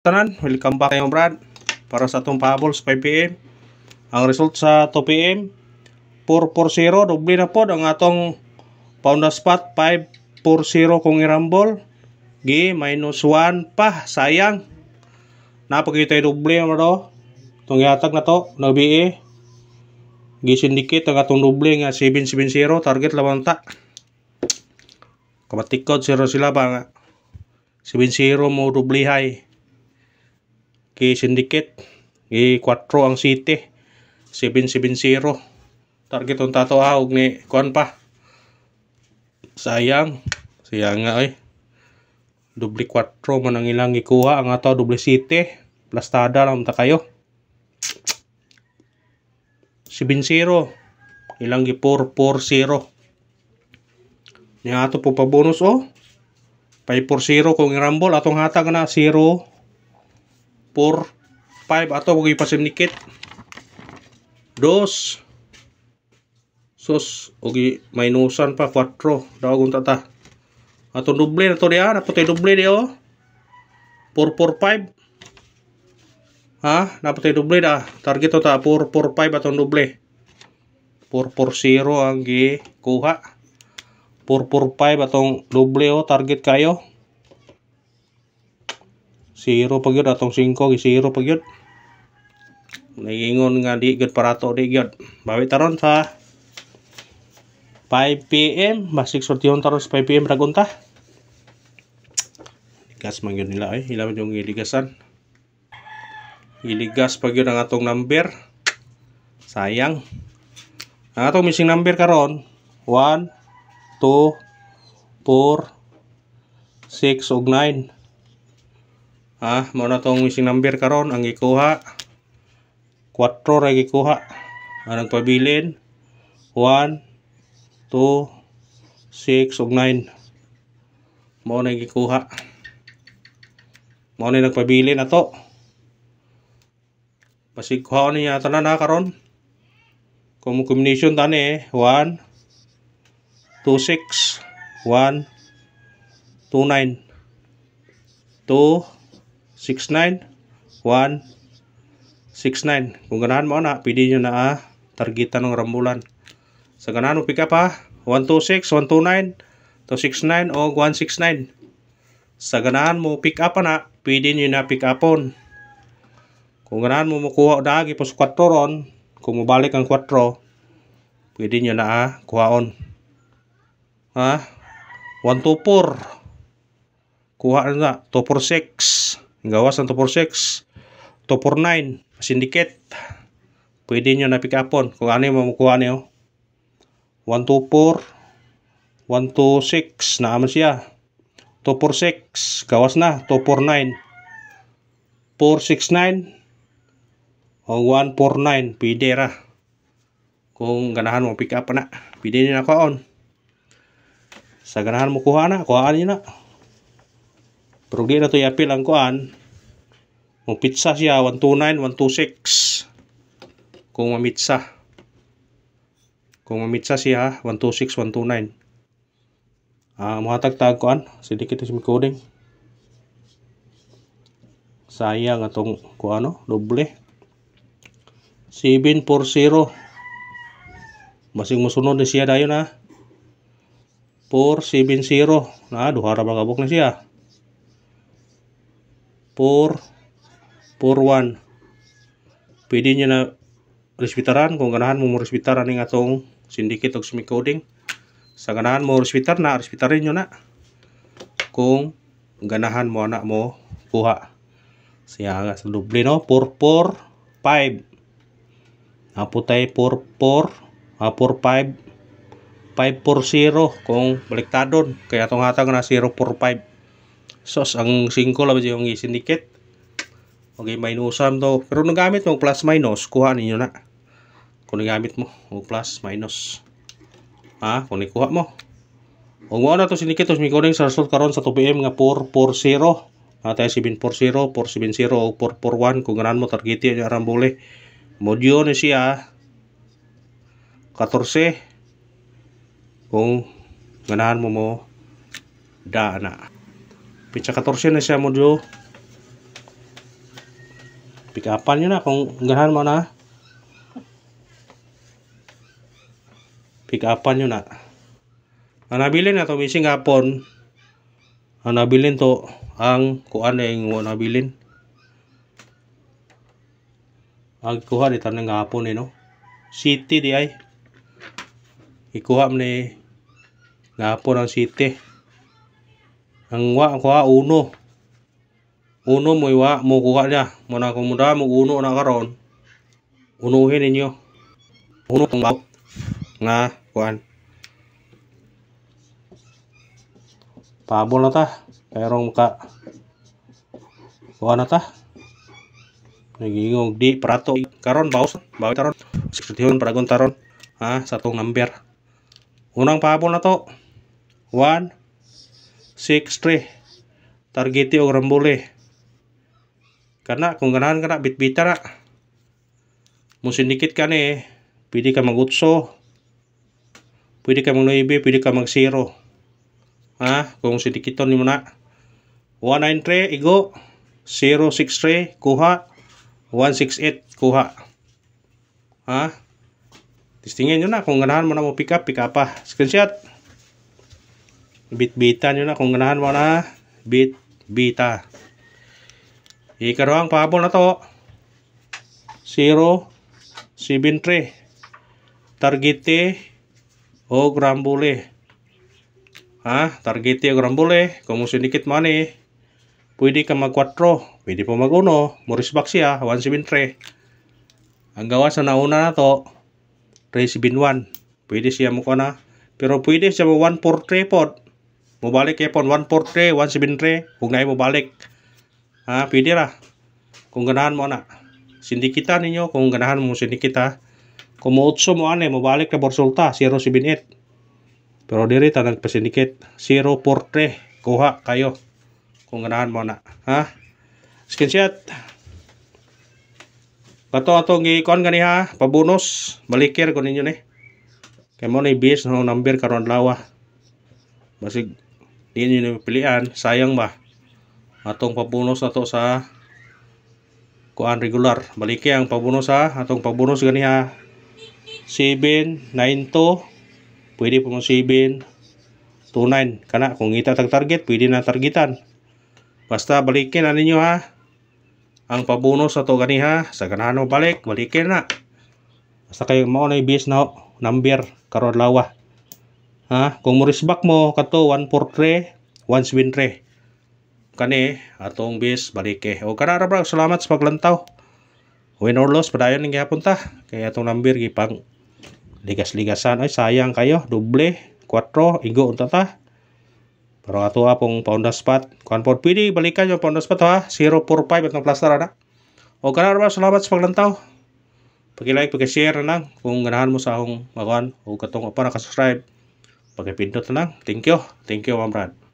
tanan, welcome back kayo Brad para sa atong pahabol sa 5pm. Ang result sa 2pm 440, doble na pod ang atong pound spot 540 kung irambol gi minus 1 pa, sayang napagitay doble mo do itong yatag na to nabi gi syndicate ang atong doble nga 770 target lamang ta kamatikod 0 sila ba nga 70 mo doble high kay syndicate i 4 ang city 770 target on tato og ni kuan pa sayang nga doble 4 man ang ilang gikuha ang ato doble city plastada lang ta kayo 70 ilang gi 440 ni ato po pa bonus 540 kung irambol atong hatag na 0 4 5 ato kung ipasimnikit 2 sus ogi minusan pa 4 dawag tata atong doble na to diya naputay doble diyo 445 naputay doble da target to ta 445 atong doble 440 ang gikuha 445 atong doble target kayo 0 pag yun atong 5 gi 0 pag yun nagingon nga di gud parato di gud bawi taron sa 5pm basig sortihon taron sa 5pm ragunta ligas man yun nila ilaw yung iligasan iligas pag yun ang atong number sayang ang atong missing number karon 1 2 4 6 ug 9 mo na tong missing number karon ang gikuha 4 ra gikuha ang nagpabilin 1 2 6 ug 9 mo na gikuha mo na nagpabilin ato basig kuha niya tanan na karon kung combination tani 1 2 6 1 2 9 2 6 9 1 6 9 kung ganahan mo na pwede nyo na targetan ng rambulan sa ganahan mo pick up 126 129 269 o 169 sa ganahan mo pick up na pwede nyo na pick upon kung ganahan mo makuha dagi pos 4 ron kung mabalik ang 4 pwede nyo na kuhaon 124 kuha na 246 gawas ng 246 249 syndicate pwede nyo na pick upon kung ano yung mamukuha nyo 124 126 naaman siya 246 gawas na 249 469 o 149 pwede ra kung ganahan mo pick up na pwede nyo na kuhaon sa ganahan mo kuha na kuhaan nyo na pero di na to i-appeal ang kuhaan kung pizza siya 129 126 kung mamitsa siya 126 129 muhatag-tag kuhaan sedikit sa coding sayang atong kuano doble 740 masing musunod na siya dayon 470 duha ra bagabok na siya 441 pwede nyo na respetaran kung ganahan mo respetaran ng atong syndicate og semi-coding sa ganahan mo respetarin nyo na kung ganahan mo anak mo kuha siya nga sa doble 445 naputay 44 45 540 kung baliktadon kaya atong hatag na 045 sos ang 5 lang yung syndicate okay minusan to pero nagamit mo plus minus kuha ninyo na kung nagamit mo plus minus kung ikuha mo kung mo na to syndicate tos may coding sa result karon sa 2pm nga 440 tayo 740 470 o 441 kung ganan mo target yung arambole modyo na siya 14 kung ganahan mo da na pitsa 14 na siya modyo Pick upan nyo na kung ganahan mo na. Pick upan nyo na. Ang nabilin na to mising hapon. Ang nabilin to ang kuan na yung nabilin. Ang kuha di tanang hapon no. City di ay. Ikuha mo ni hapon ang city. Ang kuha uno. Uno mo iwa mo kuha niya. Muna kung muda mo uno na karon. Unuhin ninyo. Uno kung bawat nga kuan. Pabol na ta. Kayrong ka kuha na ta. Nagingog di prato karon bawas. Bawit taron. Seksyon paragon taron. Ha, sa tong number. Unang pabol na to. 1 6 3. Targeti og rambole. Kana kung ganahan ka na bitbita na. Mo sindikit ka ni, pwede ka mag-utso. Pwede ka mag-9, pwede ka mag-0. Ha, kung sindikiton ni mo na. 193 igo. 063 kuha. 168 kuha. Ha? Testingin nyo na kung ganahan mo na mo pick up pa. Screenshot. Bitbita nyo na kung ganahan mo na bitbita. Ikaroang pabol na to. 073. Targete o rambole. Ha? Targete o rambole. Kung mo sindikit mo ni, pwede ka mag 4. Pwede po mag 1. Morisbak siya. 173. Ang gawa sa nauna na to, 371. Pwede siya mo ko na. Pero pwede siya mo 143 po. Mubalik kaya po 143, 173. Kung na mo balik. Ha, pwede ra. Kung ganahan mo na. Sindikitan ninyo kung ganahan mo sindikita. Kung mo 8 mo ane, mo balik na resulta 078. Pero diri ta nagpasindikit 043 kuha kayo. Kung ganahan mo na. Ha? Screenshot. Kato atong gi-kon gani ha, pabonus, balikir ko ninyo ni. Kay mo na i-base no number karon lawa. Basig di niyo pilian, sayang ba? Atong pabonus na to sa kuan regular. Baliki ang pabonus ha. Atong pabonus gani ha. 792. Pwede po mo 729. Kana kung kita tag target, pwede na targetan. Basta balikin na ninyo ha. Ang pabonus na to gani ha. Sa ganahan mo balik, balikin na. Basta kayo mo na i-base na number karon lawa. Ha, kung mo risbak mo kato 143, 173. Kani atong bis balike. O kana ra bro, salamat sa paglantaw. Win or loss padayon ning gihapon ta. Kay atong number gipang ligas-ligasan ay sayang kayo, doble, 4 igo unta ta. Pero ato apong pound spot, kuan pod pwede balikan yung pound spot ha. 045 atong plaster na. O kana ra bro, salamat sa paglantaw. Paki-like, paki-share na lang kung ganahan mo sa akong makuan o katong pa naka-subscribe. Paki-pindot na lang. Thank you, Ma'am Brad.